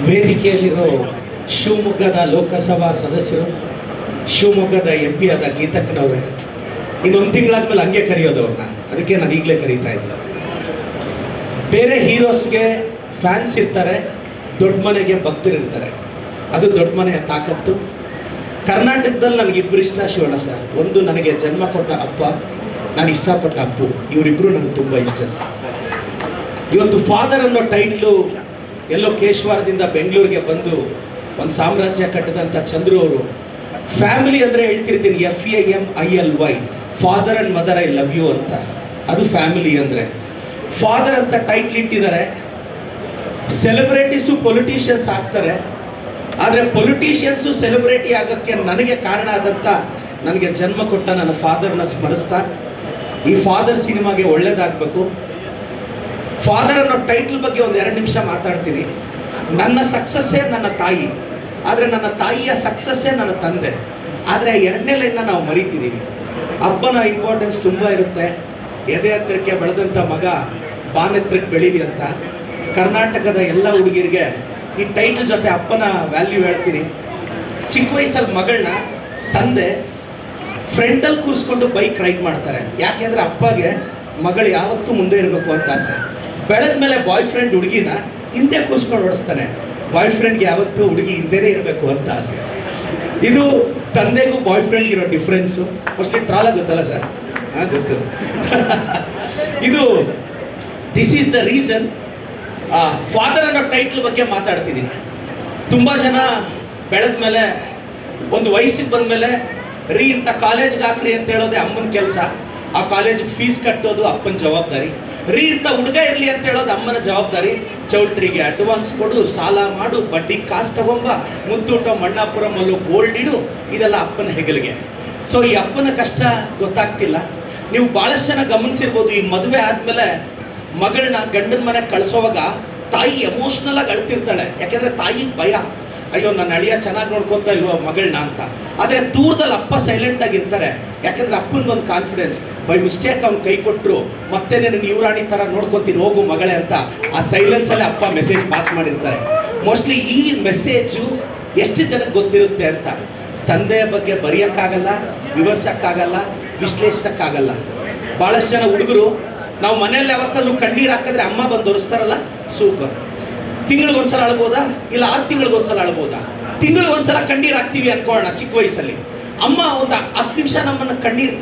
ವೇದಿಕೆಯಲ್ಲಿರೋ ಶಿವಮೊಗ್ಗದ ಲೋಕಸಭಾ ಸದಸ್ಯರು, ಶಿವಮೊಗ್ಗದ MP ಆದ ಗೀತಕ್ಕನವ್ರೆ, ಇನ್ನೊಂದು ತಿಂಗಳಾದ್ಮೇಲೆ ಹಂಗೆ ಕರೆಯೋದು ಅವ್ರನ್ನ, ಅದಕ್ಕೆ ನಾನು ಈಗಲೇ ಕರೀತಾ ಇದ್ದೀನಿ. ಬೇರೆ ಹೀರೋಸ್ಗೆ ಫ್ಯಾನ್ಸ್ ಇರ್ತಾರೆ, ದೊಡ್ಡ ಮನೆಗೆ ಭಕ್ತರಿರ್ತಾರೆ, ಅದು ದೊಡ್ಡ ಮನೆಯ ತಾಕತ್ತು. ಕರ್ನಾಟಕದಲ್ಲಿ ನನಗಿಬ್ಬರು ಇಷ್ಟ ಶಿವಣ್ಣ ಸರ್. ಒಂದು ನನಗೆ ಜನ್ಮ ಕೊಟ್ಟ ಅಪ್ಪ, ನಾನು ಇಷ್ಟಪಟ್ಟ ಅಪ್ಪು, ಇವರಿಬ್ಬರು ನನಗೆ ತುಂಬ ಇಷ್ಟ ಸರ್. ಇವತ್ತು ಫಾದರ್ ಅನ್ನೋ ಟೈಟ್ಲು ಎಲ್ಲೋ ಕೇಶವಾರದಿಂದ ಬೆಂಗಳೂರಿಗೆ ಬಂದು ಒಂದು ಸಾಮ್ರಾಜ್ಯ ಕಟ್ಟಿದಂಥ ಚಂದ್ರು ಅವರು, ಫ್ಯಾಮಿಲಿ ಅಂದರೆ ಹೇಳ್ತಿರ್ತೀನಿ FAMILY, father and mother I love you ಅಂತ, ಅದು ಫ್ಯಾಮಿಲಿ ಅಂದರೆ. ಫಾದರ್ ಅಂತ ಟೈಟ್ಲ್ ಇಟ್ಟಿದ್ದಾರೆ. ಸೆಲೆಬ್ರಿಟೀಸು ಪೊಲಿಟಿಷಿಯನ್ಸ್ ಆಗ್ತಾರೆ, ಆದರೆ ಪೊಲಿಟಿಷಿಯನ್ಸು ಸೆಲೆಬ್ರಿಟಿ ಆಗೋಕ್ಕೆ ನನಗೆ ಕಾರಣ ಆದಂಥ, ನನಗೆ ಜನ್ಮ ಕೊಟ್ಟ ನನ್ನ ಫಾದರ್ನ ಸ್ಮರಿಸ್ತಾ ಈ ಫಾದರ್ ಸಿನಿಮಾಗೆ ಒಳ್ಳೇದಾಗಬೇಕು. ಫಾದರ್ ಅನ್ನೋ ಟೈಟ್ಲ್ ಬಗ್ಗೆ ಒಂದು 2 ನಿಮಿಷ ಮಾತಾಡ್ತೀನಿ. ನನ್ನ ಸಕ್ಸಸ್ಸೇ ನನ್ನ ತಾಯಿ, ಆದರೆ ನನ್ನ ತಾಯಿಯ ಸಕ್ಸಸ್ಸೇ ನನ್ನ ತಂದೆ. ಆದರೆ 2ನೇ ಲೈನ್ನ ನಾವು ಮರಿತಿದ್ದೀವಿ. ಅಪ್ಪನ ಇಂಪಾರ್ಟೆನ್ಸ್ ತುಂಬ ಇರುತ್ತೆ. ಎದೆ ಹತ್ತಿರಕ್ಕೆ ಬೆಳೆದಂಥ ಮಗ ಬಾನೆತ್ರಕ್ಕೆ ಬೆಳೀಲಿ ಅಂತ ಕರ್ನಾಟಕದ ಎಲ್ಲ ಹುಡುಗಿರಿಗೆ ಈ ಟೈಟ್ಲ್ ಜೊತೆ ಅಪ್ಪನ ವ್ಯಾಲ್ಯೂ ಹೇಳ್ತೀನಿ. ಚಿಕ್ಕ ವಯಸ್ಸಲ್ಲಿ ಮಗಳನ್ನ ತಂದೆ ಫ್ರಂಟಲ್ಲಿ ಕೂರಿಸ್ಕೊಂಡು ಬೈಕ್ ರೈಡ್ ಮಾಡ್ತಾರೆ. ಯಾಕೆಂದರೆ ಅಪ್ಪಗೆ ಮಗಳು ಯಾವತ್ತೂ ಮುಂದೆ ಇರಬೇಕು ಅಂತ ಆಸೆ. ಬೆಳೆದ ಮೇಲೆ ಬಾಯ್ ಫ್ರೆಂಡ್ ಹುಡುಗಿನ ಹಿಂದೆ ಕೂರಿಸ್ಕೊಂಡು ಓಡಿಸ್ತಾನೆ. ಬಾಯ್ ಫ್ರೆಂಡ್ಗೆ ಯಾವತ್ತೂ ಹುಡುಗಿ ಹಿಂದೆನೇ ಇರಬೇಕು ಅಂತ ಆಸೆ. ಇದು ತಂದೆಗೂ ಬಾಯ್ ಫ್ರೆಂಡ್ಗೆ ಇರೋ ಡಿಫ್ರೆನ್ಸು. ಮೋಸ್ಟ್ಲಿ ಟ್ರಾಲ್ ಆಗುತ್ತಲ್ಲ ಸರ್? ಹಾಂ, ಗೊತ್ತು. ಇದು this is the reason father ಅನ್ನೋ ಟೈಟ್ಲ್ ಬಗ್ಗೆ ಮಾತಾಡ್ತಿದ್ದೀನಿ. ತುಂಬ ಜನ ಬೆಳೆದ ಮೇಲೆ, ಒಂದು ವಯಸ್ಸಿಗೆ ಬಂದಮೇಲೆ ಇಂಥ ಕಾಲೇಜ್ಗೆ ಹಾಕ್ರಿ ಅಂತ ಹೇಳೋದೇ ಅಮ್ಮನ ಕೆಲಸ. ಆ ಕಾಲೇಜಿಗೆ ಫೀಸ್ ಕಟ್ಟೋದು ಅಪ್ಪನ ಜವಾಬ್ದಾರಿ. ಇಂಥ ಹುಡುಗ ಇರಲಿ ಅಂತ ಹೇಳೋದು ಅಮ್ಮನ ಜವಾಬ್ದಾರಿ. ಚೌಲ್ಟ್ರಿಗೆ ಅಡ್ವಾನ್ಸ್ ಕೊಡು, ಸಾಲ ಮಾಡು, ಬಡ್ಡಿ ಕಾಸು ತಗೊಂಬ, ಮುತ್ತೂಟ ಮಣ್ಣಾಪುರಮಲ್ಲೂ ಗೋಲ್ಡ್ ಇಡು, ಇದೆಲ್ಲ ಅಪ್ಪನ ಹೆಗಲಿಗೆ. ಸೊ ಈ ಅಪ್ಪನ ಕಷ್ಟ ಗೊತ್ತಾಗ್ತಿಲ್ಲ. ನೀವು ಭಾಳಷ್ಟು ಜನ ಗಮನಿಸಿರ್ಬೋದು, ಈ ಮದುವೆ ಆದಮೇಲೆ ಮಗಳನ್ನ ಗಂಡನ ಮನೆಗೆ ಕಳಿಸೋವಾಗ ತಾಯಿ ಎಮೋಷ್ನಲ್ ಆಗಿ ಅಳ್ತಿರ್ತಾಳೆ. ಯಾಕೆಂದರೆ ತಾಯಿಗೆ ಭಯ, ಅಯ್ಯೋ ನನ್ನ ಅಳಿಯ ಚೆನ್ನಾಗಿ ನೋಡ್ಕೊತಾ ಇಲ್ವೋ ಮಗಳನ್ನ ಅಂತ. ಆದರೆ ದೂರದಲ್ಲಿ ಅಪ್ಪ ಸೈಲೆಂಟ್ ಆಗಿರ್ತಾರೆ. ಯಾಕಂದರೆ ಅಪ್ಪನಿಗೊಂದು ಕಾನ್ಫಿಡೆನ್ಸ್, ಬೈ ಮಿಸ್ಟೇಕ್ ಅವ್ನು ಕೈ ಕೊಟ್ಟರು ಮತ್ತೆ ನನ್ನ ಯುವರಾಣಿ ಥರ ನೋಡ್ಕೊತೀನಿ ಹೋಗು ಮಗಳೇ ಅಂತ ಆ ಸೈಲೆನ್ಸಲ್ಲೇ ಅಪ್ಪ ಮೆಸೇಜ್ ಪಾಸ್ ಮಾಡಿರ್ತಾರೆ. ಮೋಸ್ಟ್ಲಿ ಈ ಮೆಸೇಜು ಎಷ್ಟು ಜನಕ್ಕೆ ಗೊತ್ತಿರುತ್ತೆ ಅಂತ. ತಂದೆಯ ಬಗ್ಗೆ ಬರೆಯೋಕ್ಕಾಗಲ್ಲ, ವಿವರಿಸೋಕ್ಕಾಗಲ್ಲ, ವಿಶ್ಲೇಷಿಸೋಕ್ಕಾಗಲ್ಲ. ಭಾಳಷ್ಟು ಜನ ಹುಡುಗರು, ನಾವು ಮನೆಯಲ್ಲಿ ಯಾವತ್ತಲ್ಲೂ ಕಣ್ಣೀರು ಹಾಕಿದ್ರೆ ಅಮ್ಮ ಬಂದು ಒರೆಸ್ತಾರಲ್ಲ, ಸೂಪರ್. ತಿಂಗಳಿಗೊಂದ್ಸಲ ಅಳ್ಬೋದಾ? ಇಲ್ಲ 6 ತಿಂಗಳಿಗೊಂದ್ಸಲ ಅಳ್ಬೋದಾ? ತಿಂಗಳಿಗೊಂದ್ಸಲ ಕಣ್ಣೀರು ಹಾಕ್ತೀವಿ ಅನ್ಕೊಳ್ಳೋಣ. ಚಿಕ್ಕ ವಯಸ್ಸಲ್ಲಿ ಅಮ್ಮ ಒಂದು 10 ನಿಮಿಷ ನಮ್ಮನ್ನು ಕಣ್ಣೀರು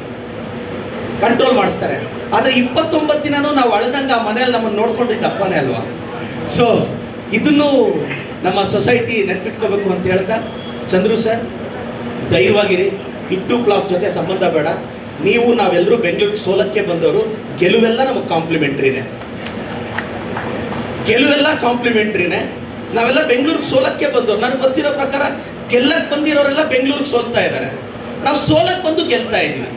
ಕಂಟ್ರೋಲ್ ಮಾಡಿಸ್ತಾರೆ. ಆದರೆ 29 ದಿನನೂ ನಾವು ಅಳ್ದಂಗೆ ಆ ಮನೆಯಲ್ಲಿ ನಮ್ಮನ್ನು ನೋಡ್ಕೊಂಡಿದ್ದ ಅಪ್ಪನೇ ಅಲ್ವಾ? ಸೊ ಇದನ್ನು ನಮ್ಮ ಸೊಸೈಟಿ ನೆನ್ಪಿಟ್ಕೋಬೇಕು ಅಂತ ಹೇಳ್ತಾ, ಚಂದ್ರು ಸರ್ ಧೈರ್ಯವಾಗಿರಿ. ಹಿಟ್ಟು ಪ್ಲಾಫ್ ಜೊತೆ ಸಂಬಂಧ ಬೇಡ. ನೀವು ನಾವೆಲ್ಲರೂ ಬೆಂಗಳೂರಿಗೆ ಸೋಲಕ್ಕೆ ಬಂದವರು. ಗೆಲುವೆಲ್ಲ ನಮಗೆ ಕಾಂಪ್ಲಿಮೆಂಟ್ರಿನೇ, ಗೆಲುವೆಲ್ಲ ಕಾಂಪ್ಲಿಮೆಂಟ್ರಿನೇ. ನಾವೆಲ್ಲ ಬೆಂಗಳೂರಿಗೆ ಸೋಲಕ್ಕೆ ಬಂದವರು. ನನಗೆ ಗೊತ್ತಿರೋ ಪ್ರಕಾರ ಗೆಲ್ಲಕ್ಕೆ ಬಂದಿರೋರೆಲ್ಲ ಬೆಂಗಳೂರಿಗೆ ಸೋಲ್ತಾ ಇದ್ದಾರೆ. ನಾವು ಸೋಲಕ್ಕೆ ಬಂದು ಗೆಲ್ತಾ ಇದ್ದೀವಿ.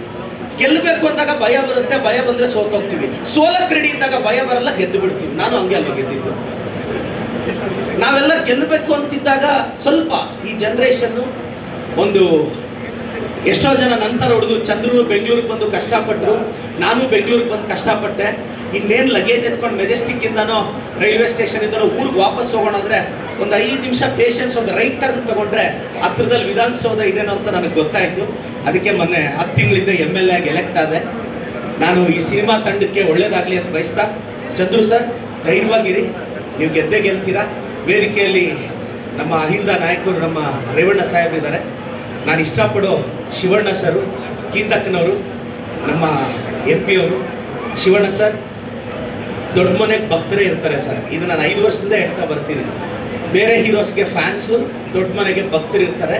ಗೆಲ್ಲಬೇಕು ಅಂದಾಗ ಭಯ ಬರುತ್ತೆ, ಭಯ ಬಂದರೆ ಸೋತೋಗ್ತೀವಿ. ಸೋಲಕ್ಕೆ ರೆಡಿ ಇದ್ದಾಗ ಭಯ ಬರಲ್ಲ, ಗೆದ್ದು ಬಿಡ್ತೀವಿ. ನಾನು ಹಂಗೆ ಅಲ್ವಾ ಗೆದ್ದಿದ್ದು. ನಾವೆಲ್ಲ ಗೆಲ್ಲಬೇಕು ಅಂತಿದ್ದಾಗ ಸ್ವಲ್ಪ ಈ ಜನ್ರೇಷನ್ನು ಒಂದು, ಎಷ್ಟೋ ಜನ ನಂತರ ಹುಡುಗರು ಚಂದ್ರು ಬೆಂಗಳೂರಿಗೆ ಬಂದು ಕಷ್ಟಪಟ್ಟರು, ನಾನು ಬೆಂಗಳೂರಿಗೆ ಬಂದು ಕಷ್ಟಪಟ್ಟೆ. ಇನ್ನೇನು ಲಗೇಜ್ ಎತ್ಕೊಂಡು ಮೆಜೆಸ್ಟಿಕ್ಕಿಂದನೋ ರೈಲ್ವೆ ಸ್ಟೇಷನಿಂದನೋ ಊರಿಗೆ ವಾಪಸ್ ಹೋಗೋಣ ಅಂದರೆ ಒಂದು 5 ನಿಮಿಷ ಪೇಷನ್ಸ್, ಒಂದು ರೈಟ್ ಟರ್ನ್ ತೊಗೊಂಡ್ರೆ ಹತ್ರದಲ್ಲಿ ವಿಧಾನಸೌಧ ಇದೇನೋ ಅಂತ ನನಗೆ ಗೊತ್ತಾಯಿತು. ಅದಕ್ಕೆ ಮೊನ್ನೆ 10 ತಿಂಗಳಿಂದ MLA ಆಗಿ ಎಲೆಕ್ಟ್ ಆದೆ. ನಾನು ಈ ಸಿನಿಮಾ ತಂಡಕ್ಕೆ ಒಳ್ಳೇದಾಗಲಿ ಅಂತ ಬಯಸ್ತಾ, ಚಂದ್ರು ಸರ್ ಧೈರ್ಯವಾಗಿರಿ, ನೀವು ಗೆದ್ದೇ ಗೆಲ್ತೀರಾ. ವೇದಿಕೆಯಲ್ಲಿ ನಮ್ಮ ಅಹಿಂದ ನಾಯಕರು, ನಮ್ಮ ರೇವಣ್ಣ ಸಾಹೇಬರಿದ್ದಾರೆ. ನಾನು ಇಷ್ಟಪಡೋ ಶಿವಣ್ಣ ಸರು, ಗೀತಕ್ಕನವರು, ನಮ್ಮ MP ಅವರು. ಶಿವಣ್ಣ ಸರ್ ದೊಡ್ಡ ಮನೆಗೆ ಭಕ್ತರೇ ಇರ್ತಾರೆ ಸರ್. ಇದು ನಾನು 5 ವರ್ಷದಿಂದ ಹೇಳ್ತಾ ಬರ್ತೀನಿ. ಬೇರೆ ಹೀರೋಸ್ಗೆ ಫ್ಯಾನ್ಸು, ದೊಡ್ಡ ಮನೆಗೆ ಭಕ್ತರು ಇರ್ತಾರೆ.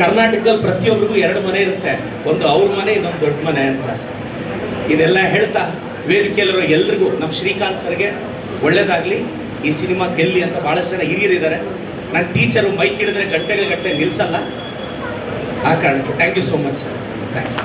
ಕರ್ನಾಟಕದಲ್ಲಿ ಪ್ರತಿಯೊಬ್ಬರಿಗೂ 2 ಮನೆ ಇರುತ್ತೆ, ಒಂದು ಅವ್ರ ಮನೆ, ಇನ್ನೊಂದು ದೊಡ್ಡ ಮನೆ ಅಂತ. ಇದೆಲ್ಲ ಹೇಳ್ತಾ ವೇದಿಕೆಯಲ್ಲಿರೋ ಎಲ್ರಿಗೂ, ನಮ್ಮ ಶ್ರೀಕಾಂತ್ ಸರ್ಗೆ ಒಳ್ಳೇದಾಗಲಿ, ಈ ಸಿನಿಮಾ ಗೆಲ್ಲಿ ಅಂತ ಭಾಳಷ್ಟು ಜನ ಹಿರಿಯರಿದ್ದಾರೆ. ನನ್ನ ಟೀಚರು ಮೈಕ್ ಹಿಡಿದ್ರೆ ಗಂಟೆಗಳ ಗಂಟೆ ನಿಲ್ಲಿಸಲ್ಲ. ಆ ಕಾರಣಕ್ಕೆ thank you so much sir. Thank you.